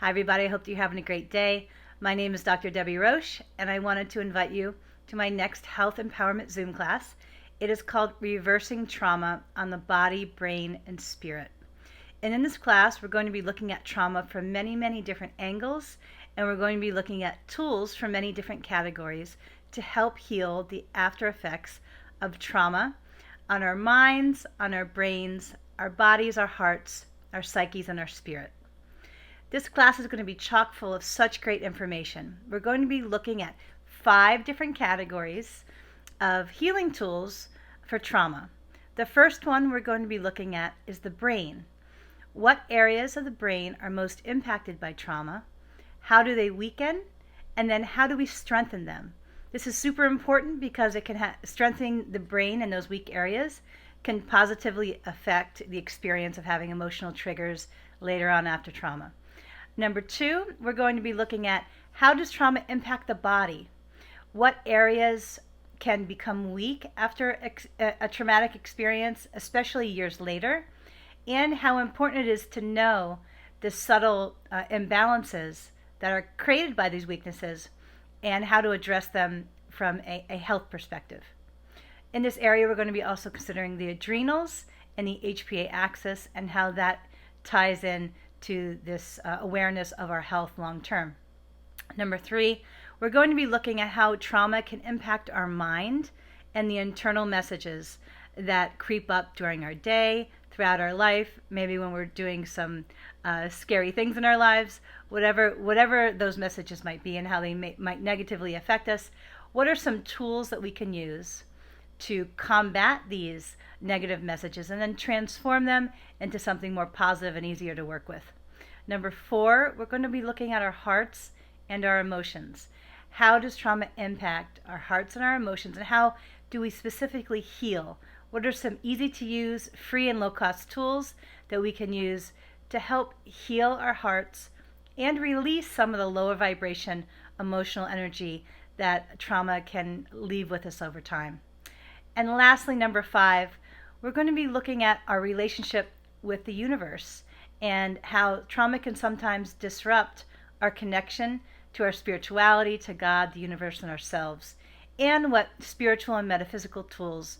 Hi, everybody. I hope that you're having a great day. My name is Dr. Debbie Roche, and I wanted to invite you to my next Health Empowerment Zoom class. It is called Reversing Trauma on the Body, Brain, and Spirit. And in this class, we're going to be looking at trauma from many, many different angles, and we're going to be looking at tools from many different categories to help heal the after effects of trauma on our minds, on our brains, our bodies, our hearts, our psyches, and our spirit. This class is going to be chock full of such great information. We're going to be looking at 5 different categories of healing tools for trauma. The first one we're going to be looking at is the brain. What areas of the brain are most impacted by trauma? How do they weaken? And then how do we strengthen them? This is super important because it can strengthening the brain in those weak areas can positively affect the experience of having emotional triggers later on after trauma. Number 2, we're going to be looking at how does trauma impact the body? What areas can become weak after a traumatic experience, especially years later? And how important it is to know the subtle imbalances that are created by these weaknesses and how to address them from a health perspective. In this area, we're going to be also considering the adrenals and the HPA axis and how that ties in to this awareness of our health long term. Number 3, we're going to be looking at how trauma can impact our mind and the internal messages that creep up during our day, throughout our life, maybe when we're doing some scary things in our lives, whatever those messages might be and how they might negatively affect us. What are some tools that we can use to combat these negative messages and then transform them into something more positive and easier to work with? Number 4, we're going to be looking at our hearts and our emotions. How does trauma impact our hearts and our emotions, and how do we specifically heal? What are some easy to use, free and low cost tools that we can use to help heal our hearts and release some of the lower vibration emotional energy that trauma can leave with us over time? And lastly, number 5, we're going to be looking at our relationship with the universe and how trauma can sometimes disrupt our connection to our spirituality, to God, the universe, and ourselves, and what spiritual and metaphysical tools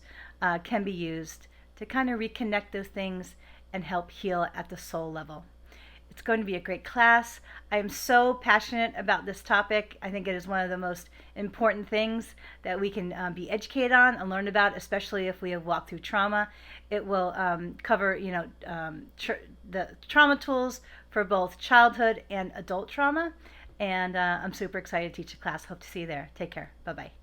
can be used to kind of reconnect those things and help heal at the soul level. It's going to be a great class. I am so passionate about this topic. I think it is one of the most important things that we can be educated on and learn about, especially if we have walked through trauma. It will cover, the trauma tools for both childhood and adult trauma. And I'm super excited to teach the class. Hope to see you there. Take care. Bye-bye.